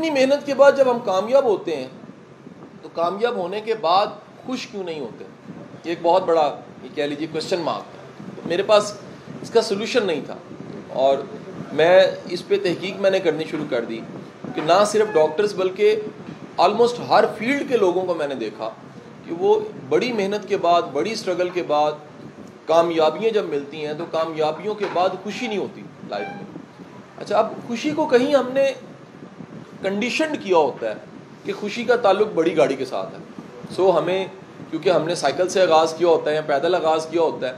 اتنی محنت کے بعد جب ہم کامیاب ہوتے ہیں تو کامیاب ہونے کے بعد خوش کیوں نہیں ہوتے؟ یہ ایک بہت بڑا یہ کہہ لیجیے کوشچن مارک تھا. میرے پاس اس کا سلوشن نہیں تھا اور میں اس پہ تحقیق میں نے کرنی شروع کر دی کہ نہ صرف ڈاکٹرز بلکہ آلموسٹ ہر فیلڈ کے لوگوں کو میں نے دیکھا کہ وہ بڑی محنت کے بعد بڑی اسٹرگل کے بعد کامیابیاں جب ملتی ہیں تو کامیابیوں کے بعد خوشی نہیں ہوتی لائف میں. اچھا اب خوشی کو کہیں ہم نے کنڈیشنڈ کیا ہوتا ہے کہ خوشی کا تعلق بڑی گاڑی کے ساتھ ہے. ہمیں کیونکہ ہم نے سائیکل سے آغاز کیا ہوتا ہے یا پیدل آغاز کیا ہوتا ہے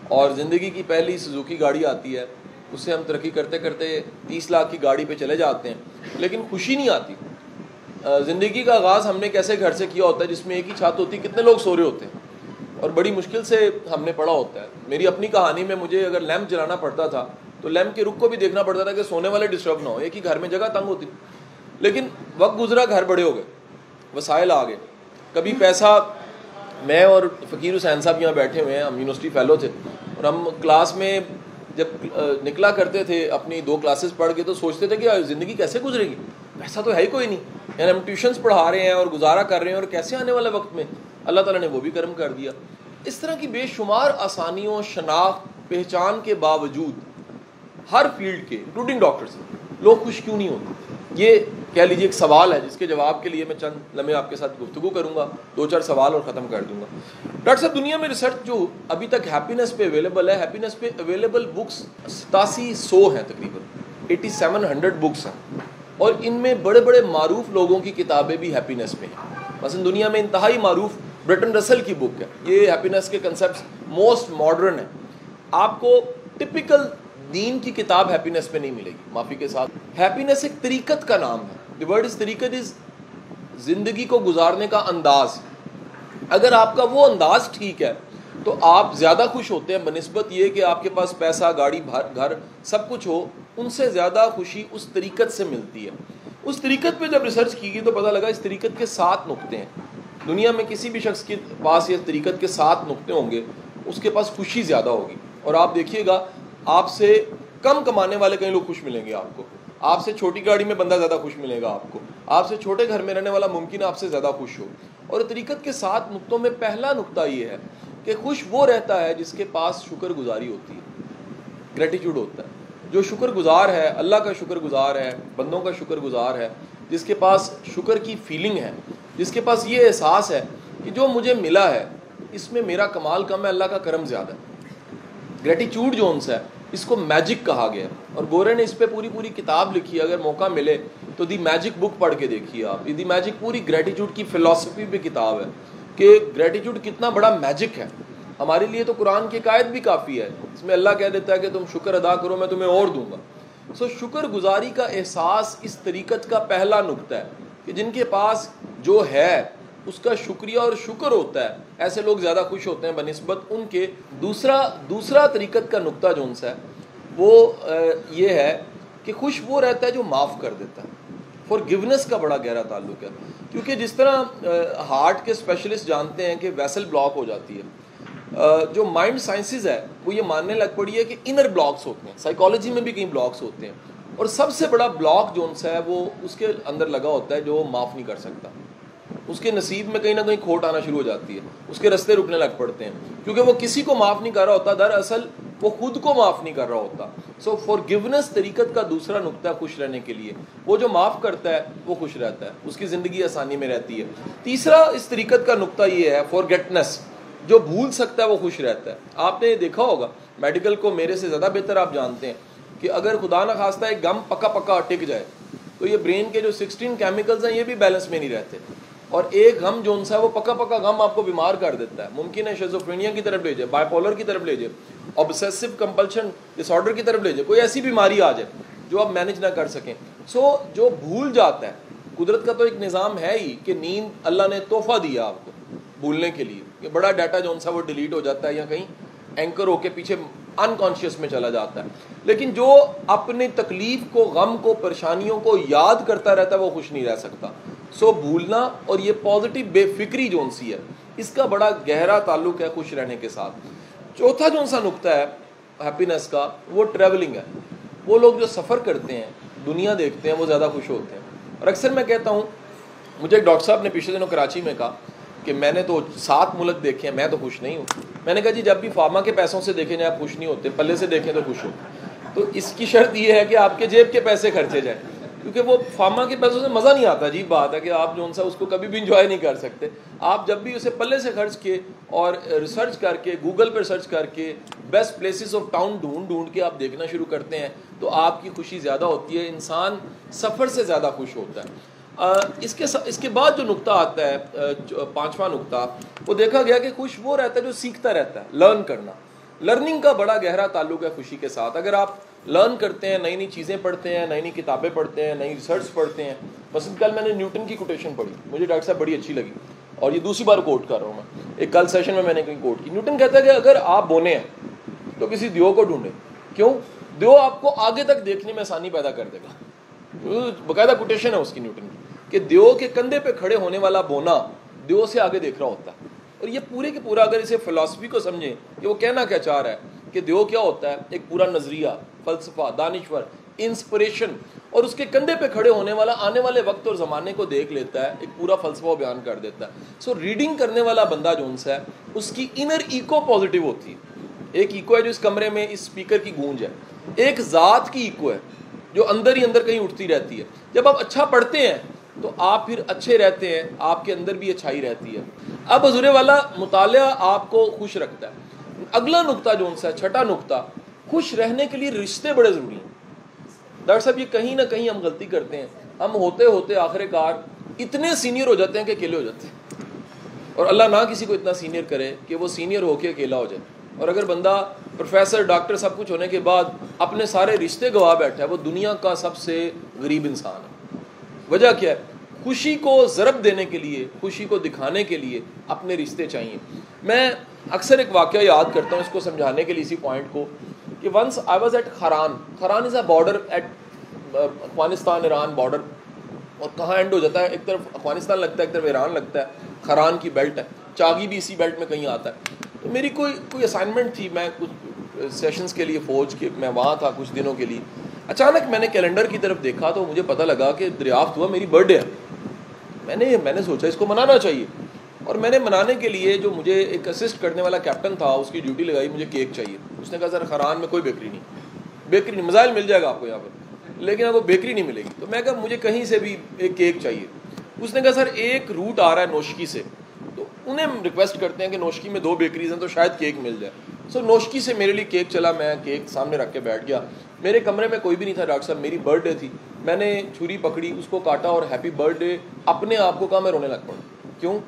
اور زندگی کی پہلی سوزوکی گاڑی آتی ہے, اس سے ہم ترقی کرتے کرتے 30 لاکھ کی گاڑی پہ چلے جاتے ہیں لیکن خوشی نہیں آتی. زندگی کا آغاز ہم نے کیسے گھر سے کیا ہوتا ہے جس میں ایک ہی چھت ہوتی, کتنے لوگ سو رہے ہوتے ہیں اور بڑی مشکل سے ہم نے پڑھا ہوتا ہے. میری اپنی کہانی میں مجھے اگر لیمپ جلانا پڑتا تھا تو لیمپ کے رخ کو بھی دیکھنا پڑتا تھا کہ سونے والے ڈسٹرب نہ ہو, ایک ہی گھر میں جگہ تنگ ہوتی. لیکن وقت گزرا, گھر بڑے ہو گئے, وسائل آ گئے. کبھی پیسہ, میں اور فقیر حسین صاحب یہاں بیٹھے ہوئے ہیں, ہم یونیورسٹی فیلو تھے اور ہم کلاس میں جب نکلا کرتے تھے اپنی 2 کلاسز پڑھ کے تو سوچتے تھے کہ زندگی کیسے گزرے گی, پیسہ تو ہے ہی کوئی نہیں, یعنی ہم ٹیوشنز پڑھا رہے ہیں اور گزارا کر رہے ہیں اور کیسے آنے والے وقت میں اللہ تعالیٰ نے وہ بھی کرم کر دیا. اس طرح کی بے شمار آسانیوں, شناخت, پہچان کے باوجود ہر فیلڈ کے انکلوڈنگ ڈاکٹرز لوگ خوش کیوں نہیں ہوتے؟ یہ کہہ لیجیے ایک سوال ہے جس کے جواب کے لیے میں چند لمحے آپ کے ساتھ گفتگو کروں گا, 2-4 سوال اور ختم کر دوں گا. ڈاکٹر صاحب دنیا میں ریسرچ جو ابھی تک ہیپینس پہ اویلیبل ہے, ہیپینس پہ اویلیبل بکس 8700 ہیں, تقریباً 8700 بکس ہیں اور ان میں بڑے بڑے معروف لوگوں کی کتابیں بھی ہیپینس پہ ہیں. مثلا دنیا میں انتہائی معروف برٹن رسل کی بک ہے, یہ ہیپینس کے کنسیپٹس موسٹ ماڈرن ہیں. آپ کو ٹپیکل دین کی کتاب ہیپینس پہ نہیں ملے گی, معافی کے ساتھ. ہیپینس ایک طریقت کا نام ہے. دی ورڈ از طریقت از زندگی کو گزارنے کا انداز. اگر آپ کا وہ انداز ٹھیک ہے تو آپ زیادہ خوش ہوتے ہیں بنسبت یہ کہ آپ کے پاس پیسہ, گاڑی, گھر سب کچھ ہو. ان سے زیادہ خوشی اس طریقت سے ملتی ہے. اس طریقت پہ جب ریسرچ کی گئی تو پتہ لگا اس طریقت کے 7 نقطے ہیں. دنیا میں کسی بھی شخص کے پاس یہ طریقت کے 7 نقطے ہوں گے, اس کے پاس خوشی زیادہ ہوگی. اور آپ دیکھیے گا آپ سے کم کمانے والے کئی لوگ خوش ملیں گے آپ کو, آپ سے چھوٹی گاڑی میں بندہ زیادہ خوش ملے گا آپ کو, آپ سے چھوٹے گھر میں رہنے والا ممکن ہے آپ سے زیادہ خوش ہو. اور طریقت کے 7 نقطوں میں پہلا نقطہ یہ ہے کہ خوش وہ رہتا ہے جس کے پاس شکر گزاری ہوتی ہے, گریٹیٹیوڈ ہوتا ہے. جو شکر گزار ہے, اللہ کا شکر گزار ہے, بندوں کا شکر گزار ہے, جس کے پاس شکر کی فیلنگ ہے, جس کے پاس یہ احساس ہے کہ جو مجھے ملا ہے اس میں میرا کمال کم ہے, اللہ کا کرم زیادہ ہے. گریٹیٹیوڈ جو ان سے ہے اس کو میجک کہا گیا اور گورے نے اس پہ پوری کتاب لکھی ہے. اگر موقع ملے تو دی میجک بک پڑھ کے دیکھیے آپ. دی میجک پوری گریٹیٹیوڈ کی فلسفی پہ کتاب ہے کہ گریٹیٹیوڈ کتنا بڑا میجک ہے. ہمارے لیے تو قرآن کی ایک آیت بھی کافی ہے, اس میں اللہ کہہ دیتا ہے کہ تم شکر ادا کرو میں تمہیں اور دوں گا. شکر گزاری کا احساس اس طریقت کا پہلا نقطہ ہے کہ جن کے پاس جو ہے اس کا شکریہ اور شکر ہوتا ہے, ایسے لوگ زیادہ خوش ہوتے ہیں بنسبت ان کے. دوسرا طریقت کا نقطہ جو ان سے ہے وہ یہ ہے کہ خوش وہ رہتا ہے جو معاف کر دیتا ہے. فارگیونیس کا بڑا گہرا تعلق ہے, کیونکہ جس طرح ہارٹ کے اسپیشلسٹ جانتے ہیں کہ ویسل بلاک ہو جاتی ہے, جو مائنڈ سائنسز ہے وہ یہ ماننے لگ پڑی ہے کہ انر بلاکس ہوتے ہیں. سائیکالوجی میں بھی کئی بلاکس ہوتے ہیں اور سب سے بڑا بلاک جو ان سے ہے وہ اس کے اندر لگا ہوتا ہے جو معاف نہیں کر سکتا. اس کے نصیب میں کہیں نہ کہیں کھوٹ آنا شروع ہو جاتی ہے, اس کے رستے رکنے لگ پڑتے ہیں کیونکہ وہ کسی کو معاف نہیں کر رہا ہوتا, دراصل وہ خود کو معاف نہیں کر رہا ہوتا. فارگیونیس طریقت کا دوسرا نقطہ خوش رہنے کے لیے. وہ جو معاف کرتا ہے وہ خوش رہتا ہے, اس کی زندگی آسانی میں رہتی ہے. تیسرا اس طریقت کا نقطہ یہ ہے فارگیٹنس, جو بھول سکتا ہے وہ خوش رہتا ہے. آپ نے دیکھا ہوگا, میڈیکل کو میرے سے زیادہ بہتر آپ جانتے ہیں کہ اگر خدا نہ خواستہ ایک غم پکا ٹک جائے تو یہ برین کے جو 16 کیمیکلز ہیں یہ بھی بیلنس میں نہیں رہتے, اور ایک غم جو ان سا ہے وہ پکا غم آپ کو بیمار کر دیتا ہے. ممکن ہے شیزوفرینیا کی طرف لے جائے, بائی پولر کی طرف لے جائے, obsessive compulsion disorder کی طرف لے جائے, کوئی ایسی بیماری آ جائے جو آپ مینج نہ کر سکیں. جو بھول جاتا ہے, قدرت کا تو ایک نظام ہے ہی کہ نیند اللہ نے تحفہ دیا آپ کو بھولنے کے لیے, کہ بڑا ڈیٹا جو ان سا وہ ڈیلیٹ ہو جاتا ہے یا کہیں اینکر ہو کے پیچھے انکانشیس میں چلا جاتا ہے. لیکن جو اپنی تکلیف کو, غم کو, پریشانیوں کو یاد کرتا رہتا ہے وہ خوش نہیں رہ سکتا. بھولنا اور یہ پازیٹیو بے فکری جو ان سی ہے اس کا بڑا گہرا تعلق ہے خوش رہنے کے ساتھ. چوتھا جو ان سا نقطہ ہے ہیپینس کا وہ ٹریولنگ ہے. وہ لوگ جو سفر کرتے ہیں, دنیا دیکھتے ہیں, وہ زیادہ خوش ہوتے ہیں. اور اکثر میں کہتا ہوں, مجھے ایک ڈاکٹر صاحب نے پچھلے دنوں کراچی میں کہا کہ میں نے تو 7 ملک دیکھے ہیں, میں تو خوش نہیں ہوں. میں نے کہا جی جب بھی فارما کے پیسوں سے دیکھیں جائیں آپ خوش نہیں ہوتے, پلے سے دیکھیں تو خوش ہو. تو اس کی شرط یہ ہے کہ آپ کے جیب کے پیسے خرچے جائیں, کیونکہ وہ فارما کے پیسوں سے مزہ نہیں آتا. عجیب بات ہے کہ آپ جو سا اس کو کبھی بھی انجوائے نہیں کر سکتے. آپ جب بھی اسے پلے سے خرچ کے اور ریسرچ کر کے, گوگل پہ ریسرچ کر کے, بیسٹ پلیسز آف ٹاؤن ڈھونڈ کے آپ دیکھنا شروع کرتے ہیں تو آپ کی خوشی زیادہ ہوتی ہے. انسان سفر سے زیادہ خوش ہوتا ہے. اس کے بعد جو نقطہ آتا ہے, 5واں نقطہ, وہ دیکھا گیا کہ خوش وہ رہتا ہے جو سیکھتا رہتا ہے. لرن کرنا, لرننگ کا بڑا گہرا تعلق ہے خوشی کے ساتھ. اگر آپ لرن کرتے ہیں, نئی نئی چیزیں پڑھتے ہیں, نئی نئی کتابیں پڑھتے ہیں, نئی ریسرچ پڑھتے ہیں. مثلا کل میں نے نیوٹن کی کوٹیشن پڑھی, مجھے ڈاکٹر صاحب بڑی اچھی لگی, اور یہ دوسری بار کوٹ کر رہا ہوں میں. ایک کل سیشن میں نے کہیں کوٹ کی. نیوٹن کہتا ہے کہ اگر آپ بونے ہیں تو کسی دیو کو ڈھونڈیں. کیوں؟ دیو آپ کو آگے تک دیکھنے میں آسانی پیدا کر دے گا. باقاعدہ کوٹیشن ہے اس کی نیوٹن کی کہ دیو کے کندھے پہ کھڑے ہونے والا بونا دیو سے آگے دیکھ رہا ہوتا ہے. اور یہ پورے کے پورا اگر اسے فلسفی کو سمجھیں کہ وہ کہنا کیا چاہ رہا ہے کہ دیو کیا ہوتا ہے, ایک پورا نظریہ, فلسفہ, دانشور, انسپریشن, اور اس کے کندھے پہ کھڑے ہونے والا آنے والے وقت اور زمانے کو دیکھ لیتا ہے, ایک پورا فلسفہ بیان کر دیتا ہے. سو ریڈنگ کرنے والا بندہ جو انسا ہے اس کی انر ایکو پازیٹیو ہوتی ہے. ایک ایکو ہے جو اس کمرے میں اس اسپیکر کی گونج ہے, ایک ذات کی ایکو ہے جو اندر ہی اندر کہیں اٹھتی رہتی ہے. جب آپ اچھا پڑھتے ہیں تو آپ پھر اچھے رہتے ہیں, آپ کے اندر بھی اچھائی رہتی ہے. اب حضور والا مطالعہ آپ کو خوش رکھتا ہے. اگلا نقطہ جو انسا ہے, 6واں نقطہ, خوش رہنے کے لیے رشتے بڑے ضروری ہیں. ڈاکٹر صاحب یہ کہیں نہ کہیں ہم غلطی کرتے ہیں. ہم ہوتے ہوتے آخر کار اتنے سینئر ہو جاتے ہیں کہ اکیلے ہو جاتے ہیں, اور اللہ نہ کسی کو اتنا سینئر کرے کہ وہ سینئر ہو کے اکیلا ہو جائے. اور اگر بندہ پروفیسر, ڈاکٹر, سب کچھ ہونے کے بعد اپنے سارے رشتے گوا بیٹھا ہے, وہ دنیا کا سب سے غریب انسان ہے. وجہ کیا ہے؟ خوشی کو ضرب دینے کے لیے, خوشی کو دکھانے کے لیے اپنے رشتے چاہیے. میں اکثر ایک واقعہ یاد کرتا ہوں اس کو سمجھانے کے لیے, اسی پوائنٹ کو, کہ once I was at Kharan. Kharan is a border at Afghanistan Iran border, اور کہاں اینڈ ہو جاتا ہے, ایک طرف افغانستان لگتا ہے, ایک طرف ایران لگتا ہے. خران کی بیلٹ ہے, چاغی بھی اسی بیلٹ میں کہیں آتا ہے. تو میری کوئی اسائنمنٹ تھی, میں کچھ سیشنز کے لیے فوج کے میں وہاں تھا کچھ دنوں کے لیے. اچانک میں نے کیلنڈر کی طرف دیکھا تو مجھے پتہ لگا کہ دریافت ہوا میری برتھ ڈے ہے. میں نے سوچا اس کو منانا چاہیے, اور میں نے منانے کے لیے جو مجھے ایک اسسٹ کرنے والا کیپٹن تھا اس کی ڈیوٹی لگائی, مجھے کیک چاہیے. اس نے کہا سر خران میں کوئی بیکری نہیں, مزائل مل جائے گا آپ کو یہاں پر, لیکن آپ کو بیکری نہیں ملے گی. تو میں کہا مجھے کہیں سے بھی ایک کیک چاہیے. اس نے کہا سر ایک روٹ آ رہا ہے نوشکی سے, تو انہیں ریکویسٹ کرتے ہیں کہ نوشکی میں 2 بیکریز ہیں تو شاید کیک مل جائے. سو نوشکی سے میرے لیے کیک چلا, میں کیک سامنے رکھ کے بیٹھ گیا. میرے کمرے میں کوئی بھی نہیں تھا. ڈاکٹر صاحب میری برتھ ڈے تھی, میں نے چھری پکڑی, اس کو کاٹا اور ہیپی برتھ ڈے اپنے آپ کو کہا, میں رونے لگ پڑا. کیوں؟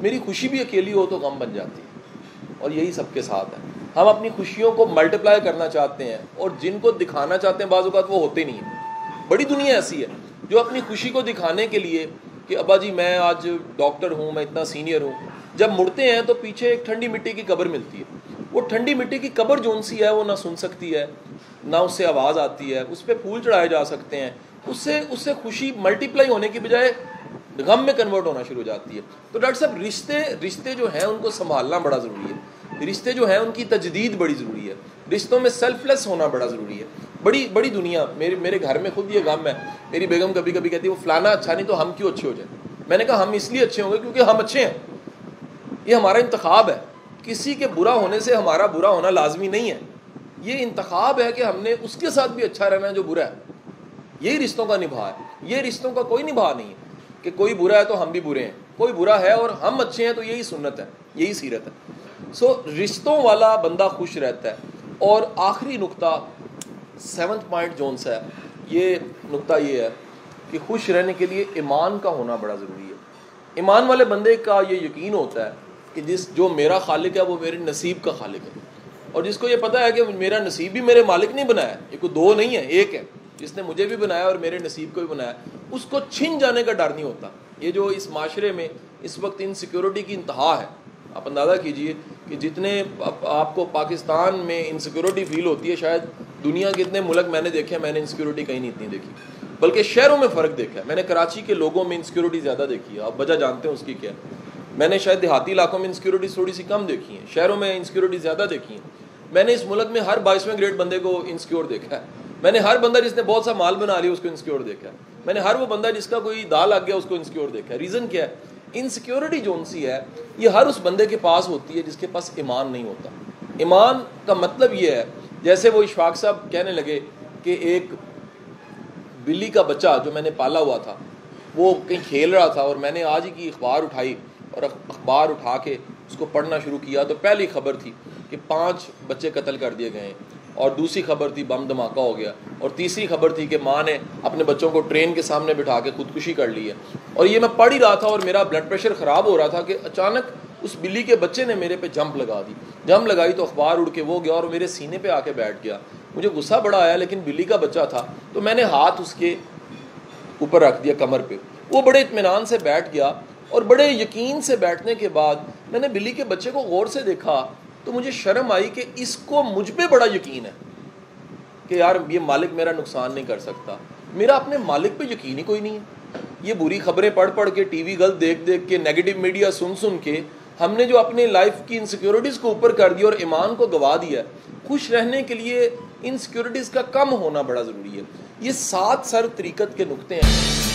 میری خوشی بھی اکیلی ہو تو غم بن جاتی ہے, اور یہی سب کے ساتھ ہے. ہم اپنی خوشیوں کو ملٹیپلائی کرنا چاہتے ہیں, اور جن کو دکھانا چاہتے ہیں بعض اوقات وہ ہوتے نہیں ہیں. بڑی دنیا ایسی ہے جو اپنی خوشی کو دکھانے کے لیے کہ ابا جی میں آج ڈاکٹر ہوں, میں اتنا سینئر ہوں, جب مڑتے ہیں تو پیچھے ایک ٹھنڈی مٹی کی قبر ملتی ہے. وہ ٹھنڈی مٹی کی قبر جون سی ہے وہ نہ سن سکتی ہے, نہ اس سے آواز آتی ہے, اس پہ پھول چڑھائے جا سکتے ہیں, اس سے خوشی ملٹیپلائی ہونے کی بجائے غم میں کنورٹ ہونا شروع ہو جاتی ہے. تو ڈاکٹر صاحب رشتے جو ہیں ان کو سنبھالنا بڑا ضروری ہے. رشتے جو ہیں ان کی تجدید بڑی ضروری ہے. رشتوں میں سیلف لیس ہونا بڑا ضروری ہے. بڑی دنیا, میرے گھر میں خود یہ غم ہے. میری بیگم کبھی کبھی کہتی ہے وہ فلانا اچھا نہیں تو ہم کیوں اچھے ہو جائیں. میں نے کہا ہم اس لیے اچھے ہوں گے کیونکہ ہم اچھے ہیں. یہ ہمارا انتخاب ہے. کسی کے برا ہونے سے ہمارا برا ہونا لازمی نہیں ہے. یہ انتخاب ہے کہ ہم نے اس کے ساتھ بھی اچھا رہنا ہے جو برا ہے. یہی رشتوں کا نبھا ہے. یہ رشتوں کا کوئی نبھا نہیں ہے کہ کوئی برا ہے تو ہم بھی برے ہیں, کوئی برا ہے اور ہم اچھے ہیں, تو یہی سنت ہے, یہی سیرت ہے. سو رشتوں والا بندہ خوش رہتا ہے. اور آخری نقطہ 7th پوائنٹ جون سا ہے, یہ نقطہ یہ ہے کہ خوش رہنے کے لیے ایمان کا ہونا بڑا ضروری ہے. ایمان والے بندے کا یہ یقین ہوتا ہے کہ جو میرا خالق ہے وہ میرے نصیب کا خالق ہے, اور جس کو یہ پتہ ہے کہ میرا نصیب بھی میرے مالک نہیں بنایا, یہ کوئی 2 نہیں ہے, ایک ہے جس نے مجھے بھی بنایا اور میرے نصیب کو بھی بنایا. اس کو چھن جانے کا ڈر نہیں ہوتا. یہ جو اس معاشرے میں اس وقت انسیکیورٹی کی انتہا ہے, آپ اندازہ کیجئے کہ جتنے آپ کو پاکستان میں انسیکیورٹی فیل ہوتی ہے, شاید دنیا کے اتنے ملک میں نے دیکھے ہیں, میں نے انسیکیورٹی کہیں نہیں اتنی دیکھی, بلکہ شہروں میں فرق دیکھا ہے. میں نے کراچی کے لوگوں میں انسیکیورٹی زیادہ دیکھی ہے, آپ وجہ جانتے ہیں اس کی کیا. میں نے شاید دیہاتی علاقوں میں انسیکیورٹی تھوڑی سی کم دیکھی ہیں, شہروں میں انسیکیورٹی زیادہ دیکھی ہیں. میں نے اس ملک میں ہر 22ویں گریڈ بندے کو انسیکیور دیکھا ہے. میں نے ہر بندہ جس نے بہت سا مال بنا لیا اس کو انسیکیور دیکھا ہے. میں نے ہر وہ بندہ جس کا کوئی داغ لگ گیا اس کو انسیکیور دیکھا ہے. ریزن کیا ہے؟ انسیکیورٹی جو سی ہے یہ ہر اس بندے کے پاس ہوتی ہے جس کے پاس ایمان نہیں ہوتا. ایمان کا مطلب یہ ہے، جیسے وہ اشفاق صاحب کہنے لگے کہ ایک بلی کا بچہ جو میں نے پالا ہوا تھا وہ کہیں کھیل رہا تھا، اور میں نے آج ہی کی اخبار اٹھائی اور اخبار اٹھا کے اس کو پڑھنا شروع کیا تو پہلی خبر تھی کہ 5 بچے قتل کر دیے گئے ہیں، اور دوسری خبر تھی بم دھماکہ ہو گیا، اور تیسری خبر تھی کہ ماں نے اپنے بچوں کو ٹرین کے سامنے بٹھا کے خودکشی کر لی ہے. اور یہ میں پڑھ ہی رہا تھا اور میرا بلڈ پریشر خراب ہو رہا تھا کہ اچانک اس بلی کے بچے نے میرے پہ جمپ لگا دی. جمپ لگائی تو اخبار اڑ کے وہ گیا اور میرے سینے پہ آ کے بیٹھ گیا. مجھے غصہ بڑا آیا، لیکن بلی کا بچہ تھا تو میں نے ہاتھ اس کے اوپر رکھ دیا کمر پہ. وہ بڑے اطمینان سے بیٹھ گیا، اور بڑے یقین سے بیٹھنے کے بعد میں نے بلی کے بچے کو غور سے دیکھا تو مجھے شرم آئی کہ اس کو مجھ پہ بڑا یقین ہے کہ یار یہ مالک میرا نقصان نہیں کر سکتا. میرا اپنے مالک پہ یقین ہی کوئی نہیں ہے. یہ بری خبریں پڑھ پڑھ کے، ٹی وی غلط دیکھ دیکھ کے، نیگیٹو میڈیا سن سن کے ہم نے جو اپنے لائف کی انسیکیورٹیز کو اوپر کر دیا اور ایمان کو گوا دیا. خوش رہنے کے لیے انسیکیورٹیز کا کم ہونا بڑا ضروری ہے. یہ 7 سر طریقت کے نقطے ہیں.